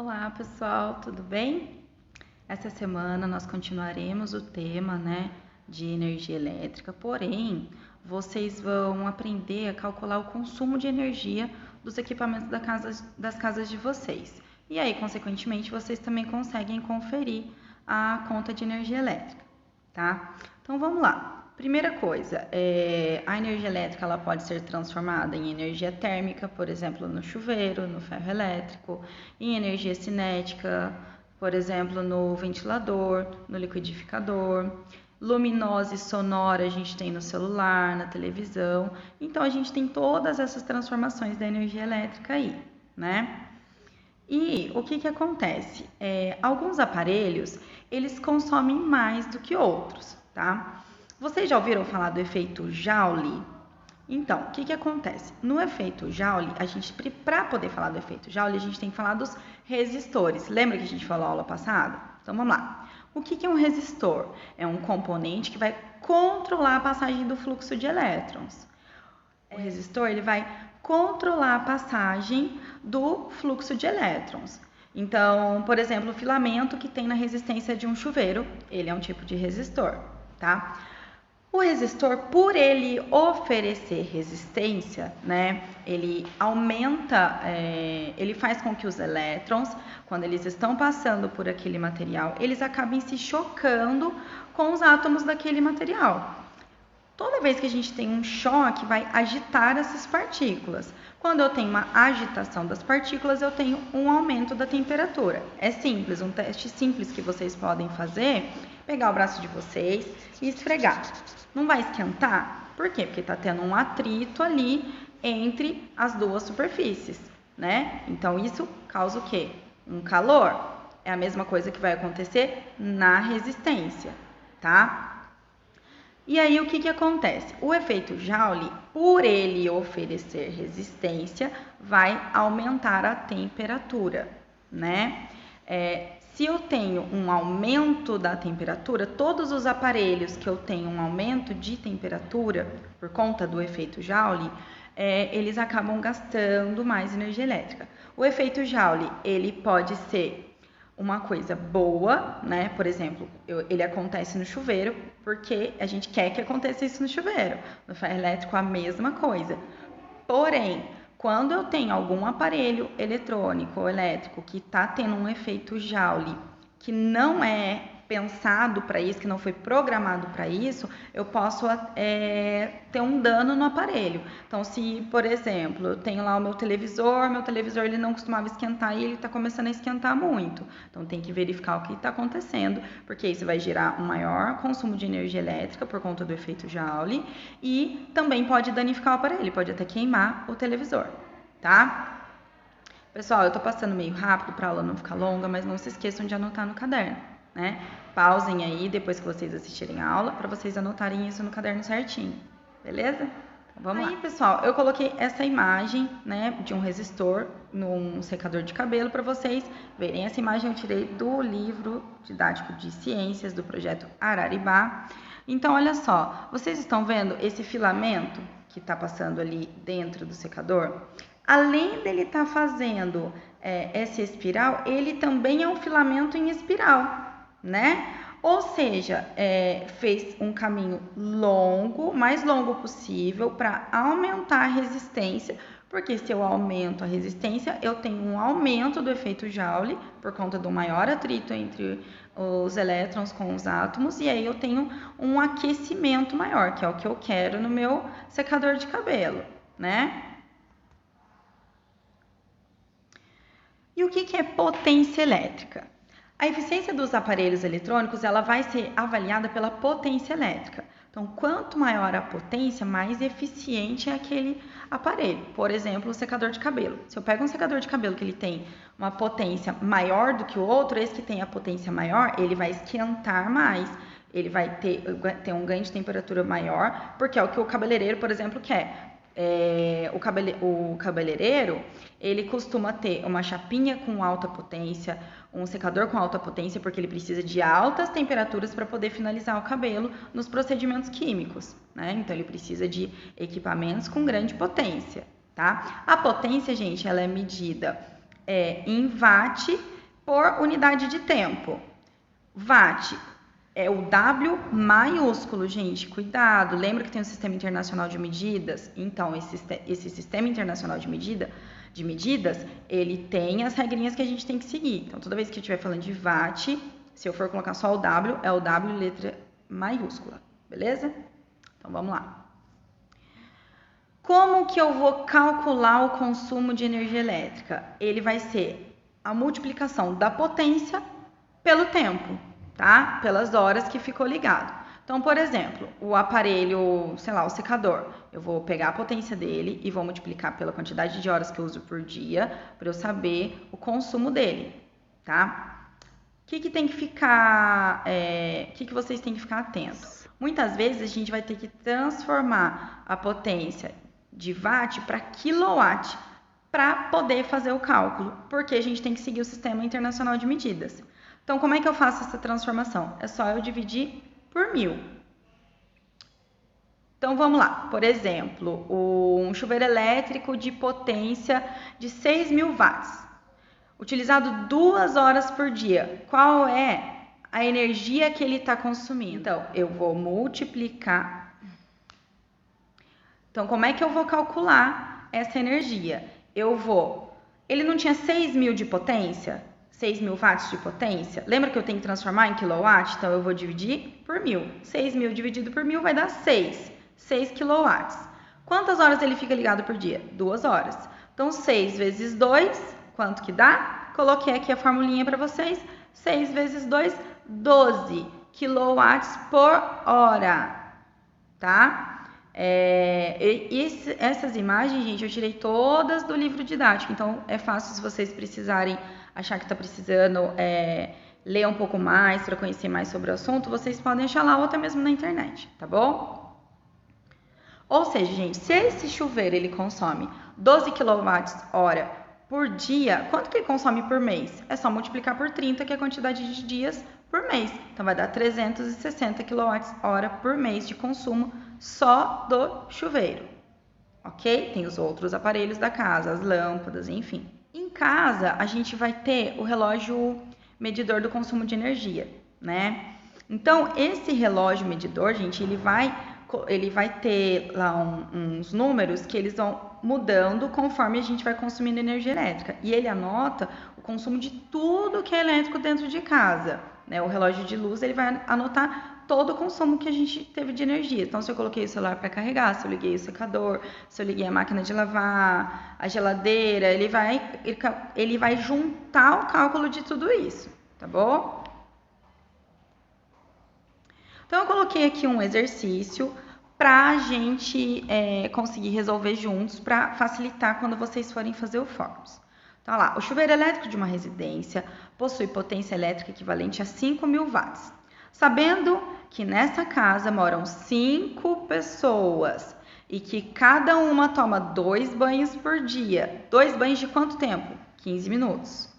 Olá pessoal, tudo bem? Essa semana nós continuaremos o tema, de energia elétrica, porém vocês vão aprender a calcular o consumo de energia dos equipamentos das casas de vocês. E aí, consequentemente, vocês também conseguem conferir a conta de energia elétrica, tá? Então vamos lá. Primeira coisa, a energia elétrica ela pode ser transformada em energia térmica, por exemplo, no chuveiro, no ferro elétrico, em energia cinética, por exemplo, no ventilador, no liquidificador. Luminosa e sonora a gente tem no celular, na televisão. Então a gente tem todas essas transformações da energia elétrica aí, né? E o que acontece? Alguns aparelhos, eles consomem mais do que outros, tá? Vocês já ouviram falar do efeito Joule? Então, o que acontece? No efeito Joule, para poder falar do efeito Joule, a gente tem que falar dos resistores. Lembra que a gente falou na aula passada? Então, vamos lá. O que é um resistor? É um componente que vai controlar a passagem do fluxo de elétrons. O resistor, ele vai controlar a passagem do fluxo de elétrons. Então, por exemplo, o filamento que tem na resistência de um chuveiro, ele é um tipo de resistor, tá? O resistor, por ele oferecer resistência, ele aumenta, ele faz com que os elétrons, quando eles estão passando por aquele material, eles acabem se chocando com os átomos daquele material. Toda vez que a gente tem um choque, vai agitar essas partículas. Quando eu tenho uma agitação das partículas, eu tenho um aumento da temperatura. É simples, um teste simples que vocês podem fazer, pegar o braço de vocês e esfregar. Não vai esquentar? Por quê? Porque está tendo um atrito ali entre as duas superfícies, né? Então, isso causa o quê? Um calor. É a mesma coisa que vai acontecer na resistência, tá? E aí, o que acontece? O efeito Joule, por ele oferecer resistência, vai aumentar a temperatura, né? Se eu tenho um aumento da temperatura, todos os aparelhos que eu tenho um aumento de temperatura, por conta do efeito Joule, eles acabam gastando mais energia elétrica. O efeito Joule, ele pode ser uma coisa boa, né? Por exemplo, ele acontece no chuveiro, porque a gente quer que aconteça isso no chuveiro. No ferro elétrico, a mesma coisa. Porém, quando eu tenho algum aparelho eletrônico ou elétrico que está tendo um efeito Joule, que não é pensado para isso, que não foi programado para isso, eu posso ter um dano no aparelho. Então, se, por exemplo, eu tenho lá o meu televisor ele não costumava esquentar e ele está começando a esquentar muito. Então, tem que verificar o que está acontecendo, porque isso vai gerar um maior consumo de energia elétrica por conta do efeito Joule e também pode danificar o aparelho, pode até queimar o televisor, tá? Pessoal, eu tô passando meio rápido para a aula não ficar longa, mas não se esqueçam de anotar no caderno, né? Pausem aí depois que vocês assistirem a aula para vocês anotarem isso no caderno certinho, beleza? Então, vamos lá. Aí, pessoal, eu coloquei essa imagem, de um resistor num secador de cabelo para vocês verem. Essa imagem eu tirei do livro didático de ciências do projeto Araribá. Então, olha só, vocês estão vendo esse filamento que está passando ali dentro do secador? Além dele estar fazendo essa espiral, ele também é um filamento em espiral, né? Ou seja, fez um caminho longo, mais longo possível, para aumentar a resistência, porque se eu aumento a resistência, eu tenho um aumento do efeito Joule, por conta do maior atrito entre os elétrons com os átomos, e aí eu tenho um aquecimento maior, que é o que eu quero no meu secador de cabelo, né? E o que é potência elétrica? A eficiência dos aparelhos eletrônicos ela vai ser avaliada pela potência elétrica. Então, quanto maior a potência, mais eficiente é aquele aparelho. Por exemplo, o secador de cabelo. Se eu pego um secador de cabelo que ele tem uma potência maior do que o outro, esse que tem a potência maior, ele vai esquentar mais. Ele vai ter um ganho de temperatura maior, porque é o que o cabeleireiro, por exemplo, quer. O cabeleireiro, ele costuma ter uma chapinha com alta potência, um secador com alta potência, porque ele precisa de altas temperaturas para poder finalizar o cabelo nos procedimentos químicos, né? Então, ele precisa de equipamentos com grande potência, tá? A potência, gente, ela é medida em watt por unidade de tempo. Watt é o W maiúsculo, gente, cuidado. Lembra que tem o Sistema Internacional de Medidas? Então, esse Sistema Internacional de Medidas, ele tem as regrinhas que a gente tem que seguir. Então, toda vez que eu estiver falando de watt, se eu for colocar só o W, é o W letra maiúscula, beleza? Então, vamos lá. Como que eu vou calcular o consumo de energia elétrica? Ele vai ser a multiplicação da potência pelo tempo, tá? Pelas horas que ficou ligado. Então, por exemplo, o aparelho, sei lá, o secador, eu vou pegar a potência dele e vou multiplicar pela quantidade de horas que eu uso por dia para eu saber o consumo dele, tá? O que tem que ficar, que vocês têm que ficar atentos? Muitas vezes a gente vai ter que transformar a potência de watt para quilowatt para poder fazer o cálculo, porque a gente tem que seguir o Sistema Internacional de Medidas. Então, como é que eu faço essa transformação? É só eu dividir por 1000. Então, vamos lá. Por exemplo, um chuveiro elétrico de potência de 6.000 watts, utilizado 2 horas por dia. Qual é a energia que ele está consumindo? Então, eu vou multiplicar. Então, como é que eu vou calcular essa energia? Ele não tinha 6.000 de potência? 6.000 watts de potência? Lembra que eu tenho que transformar em quilowatt? Então, eu vou dividir por 1000. 6.000 dividido por 1000 vai dar 6 quilowatts. Quantas horas ele fica ligado por dia? 2 horas. Então, 6 vezes 2, quanto que dá? Coloquei aqui a formulinha para vocês. 6 vezes 2, 12 quilowatts por hora, tá? Essas imagens, gente, eu tirei todas do livro didático, então é fácil se vocês precisarem achar que está precisando ler um pouco mais para conhecer mais sobre o assunto, vocês podem achar lá ou até mesmo na internet, tá bom? Ou seja, gente, se esse chuveiro ele consome 12 kWh por dia, quanto que ele consome por mês? É só multiplicar por 30, que é a quantidade de dias por mês. Então vai dar 360 kWh por mês de consumo só do chuveiro, ok? Tem os outros aparelhos da casa, as lâmpadas, enfim. Em casa, a gente vai ter o relógio medidor do consumo de energia, né? Então, esse relógio medidor, gente, ele vai ter lá uns números que eles vão mudando conforme a gente vai consumindo energia elétrica. E ele anota o consumo de tudo que é elétrico dentro de casa, né? O relógio de luz, ele vai anotar todo o consumo que a gente teve de energia. Então, se eu coloquei o celular para carregar, se eu liguei o secador, se eu liguei a máquina de lavar, a geladeira, ele vai juntar o cálculo de tudo isso, tá bom? Então, eu coloquei aqui um exercício para a gente conseguir resolver juntos, para facilitar quando vocês forem fazer o Forms. Então, lá, o chuveiro elétrico de uma residência possui potência elétrica equivalente a 5.000 watts. Sabendo que nessa casa moram 5 pessoas e que cada uma toma 2 banhos por dia. 2 banhos de quanto tempo? 15 minutos.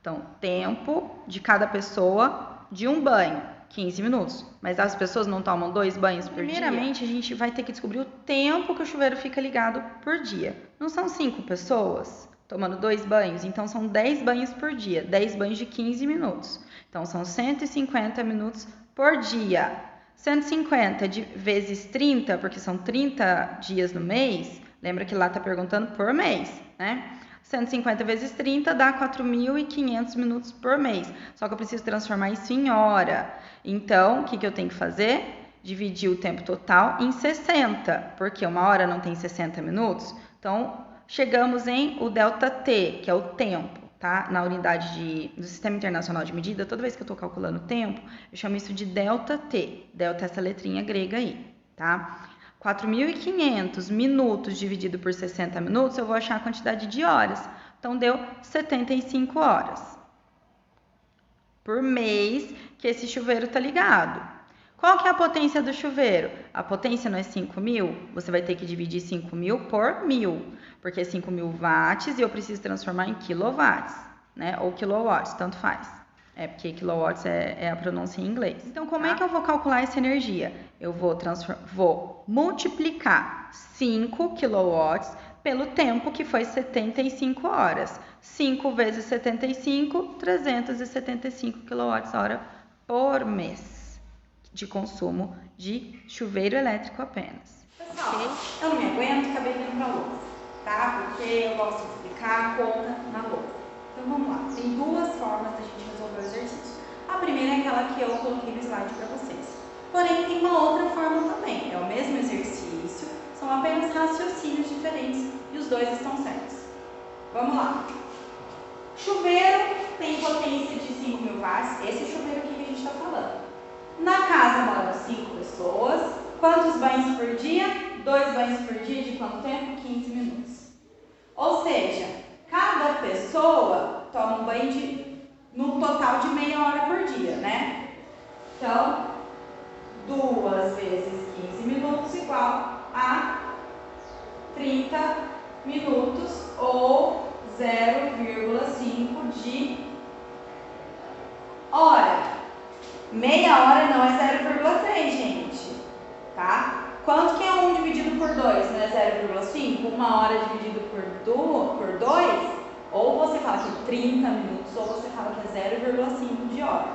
Então, tempo de cada pessoa de um banho, 15 minutos. Mas as pessoas não tomam 2 banhos por dia? Primeiramente, a gente vai ter que descobrir o tempo que o chuveiro fica ligado por dia. Não são 5 pessoas tomando 2 banhos? Então, são 10 banhos por dia. 10 banhos de 15 minutos. Então, são 150 minutos por dia. 150 vezes 30, porque são 30 dias no mês. Lembra que lá está perguntando por mês, né? 150 vezes 30 dá 4.500 minutos por mês. Só que eu preciso transformar isso em hora. Então, o que eu tenho que fazer? Dividir o tempo total em 60, porque uma hora não tem 60 minutos. Então, chegamos em o ΔT, que é o tempo. Tá? Na unidade do Sistema Internacional de Medida, toda vez que eu estou calculando o tempo, eu chamo isso de ΔT. Delta é essa letrinha grega aí, tá? 4.500 minutos dividido por 60 minutos, eu vou achar a quantidade de horas. Então, deu 75 horas por mês que esse chuveiro está ligado. Qual que é a potência do chuveiro? A potência não é 5.000? Você vai ter que dividir 5.000 por 1.000, porque é 5.000 watts e eu preciso transformar em quilowatts, né? Ou kilowatts, tanto faz. Porque kilowatts é a pronúncia em inglês. Então, como é que eu vou calcular essa energia? Eu vou multiplicar 5 kilowatts pelo tempo que foi 75 horas. 5 vezes 75, 375 kWh por mês de consumo de chuveiro elétrico apenas. Pessoal, eu não me aguento, acabei vindo pra louça, tá? Porque eu gosto de explicar a conta na louça. Então vamos lá, tem duas formas da gente resolver o exercício. A primeira é aquela que eu coloquei no slide para vocês. Porém, tem uma outra forma também, é o mesmo exercício, são apenas raciocínios diferentes e os dois estão certos. Vamos lá. Chuveiro tem potência de 5.000 watts, esse chuveiro aqui que a gente está falando. Na casa moram 5 pessoas, quantos banhos por dia? 2 banhos por dia, de quanto tempo? 15 minutos. Ou seja, cada pessoa toma um banho no total de meia hora por dia, né? Então, 2 vezes 15 minutos igual a 30 minutos ou 0,5 de hora. Meia hora não é 0,3, gente, tá? Quanto que é 1 dividido por 2? Não é 0,5? 1 hora dividido por 2? Ou você fala que é 30 minutos, ou você fala que é 0,5 de hora,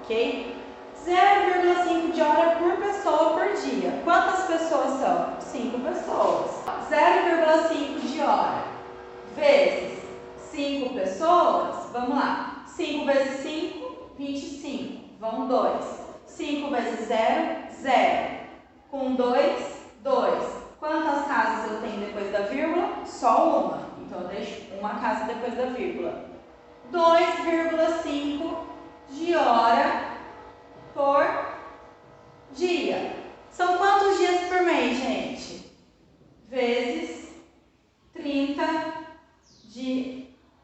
ok? 0,5 de hora por pessoa por dia. Quantas pessoas são? 5 pessoas. 0,5 de hora vezes 5 pessoas, vamos lá. 5 vezes 5, 25. Vão 2. 5 vezes 0, 0. Com 2, 2. Quantas casas eu tenho depois da vírgula? Só uma. Então eu deixo uma casa depois da vírgula. 2,5 de hora por dia. São quantos dias por mês, gente? Vezes 30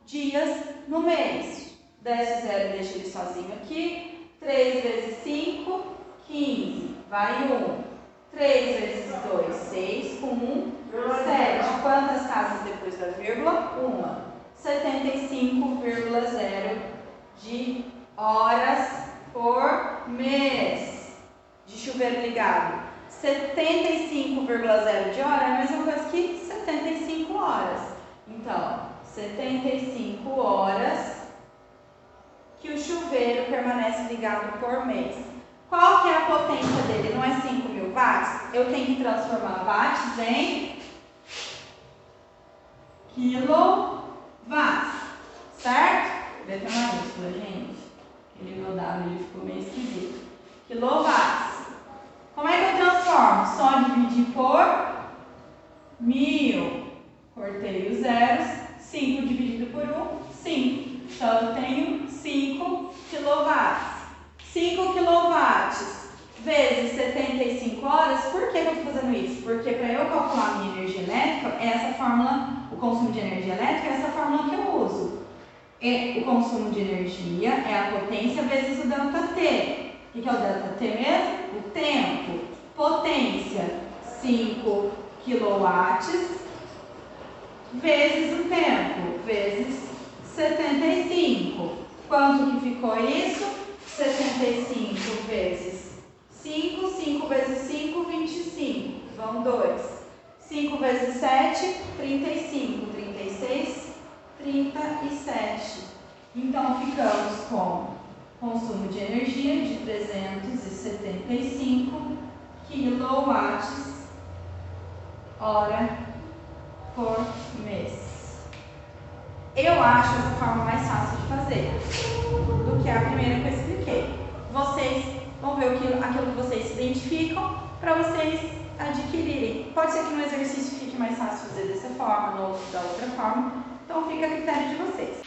dias no mês. Desce o zero e deixa ele sozinho aqui. 3 vezes 5, 15. Vai 1. 3 vezes 2, 6. Com 1, 7. Quantas casas depois da vírgula? 1. 75,0 de horas por mês de chuveiro ligado. 75,0 de hora é a mesma coisa que 75 horas. Então, 75 horas que o chuveiro permanece ligado por mês. Qual que é a potência dele? Não é 5.000 watts? Eu tenho que transformar watts em quilowatts, certo? Vê que é maiúscula, gente. Ele meu W ficou meio esquisito. Quilowatts. Como é que eu transformo? Só dividir por 1.000. Cortei os zeros. 5 dividido por 1, 5. Então eu tenho 5 quilowatts. 5 quilowatts vezes 75 horas. Por que eu estou fazendo isso? Porque para eu calcular a minha energia elétrica, essa fórmula, o consumo de energia elétrica, é essa fórmula que eu uso. E o consumo de energia é a potência vezes o ΔT. O que é o ΔT mesmo? O tempo. Potência, 5 quilowatts vezes o tempo, vezes 75. Quanto que ficou isso? 75 vezes 5, 5 vezes 5, 25. Vão 2. 5 vezes 7, 35. 36, 37. Então, ficamos com consumo de energia de 375 quilowatts hora por mês. Eu acho essa forma mais fácil de fazer do que a primeira que eu expliquei. Vocês vão ver aquilo que vocês se identificam para vocês adquirirem. Pode ser que no exercício fique mais fácil fazer dessa forma, no outro da outra forma. Então fica a critério de vocês.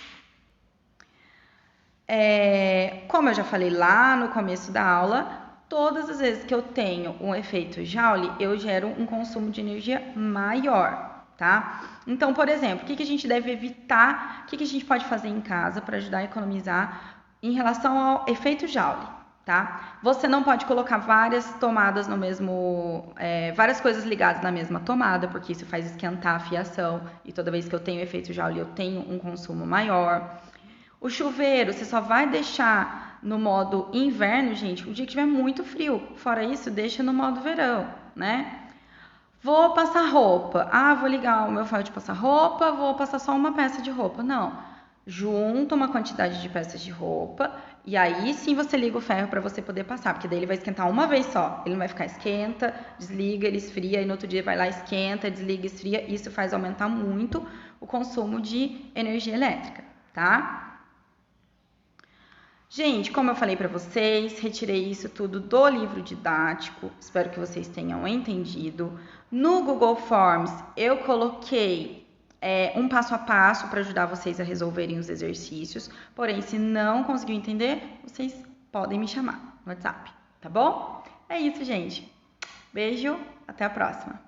Como eu já falei lá no começo da aula, todas as vezes que eu tenho um efeito Joule, eu gero um consumo de energia maior. Tá? Então, por exemplo, o que a gente deve evitar, o que a gente pode fazer em casa para ajudar a economizar em relação ao efeito Joule, tá? Você não pode colocar várias tomadas no mesmo, várias coisas ligadas na mesma tomada, porque isso faz esquentar a fiação e toda vez que eu tenho efeito Joule eu tenho um consumo maior. O chuveiro, você só vai deixar no modo inverno, gente, o dia que tiver muito frio. Fora isso, deixa no modo verão, né? Vou passar roupa. Ah, vou ligar o meu ferro de passar roupa, vou passar só uma peça de roupa. Não. Junta uma quantidade de peças de roupa e aí sim você liga o ferro para você poder passar, porque daí ele vai esquentar uma vez só. Ele não vai ficar esquenta, desliga, ele esfria e no outro dia vai lá, esquenta, desliga, esfria. Isso faz aumentar muito o consumo de energia elétrica, tá? Gente, como eu falei para vocês, retirei isso tudo do livro didático, espero que vocês tenham entendido. No Google Forms eu coloquei um passo a passo para ajudar vocês a resolverem os exercícios, porém, se não conseguiu entender, vocês podem me chamar no WhatsApp, tá bom? É isso, gente. Beijo, até a próxima.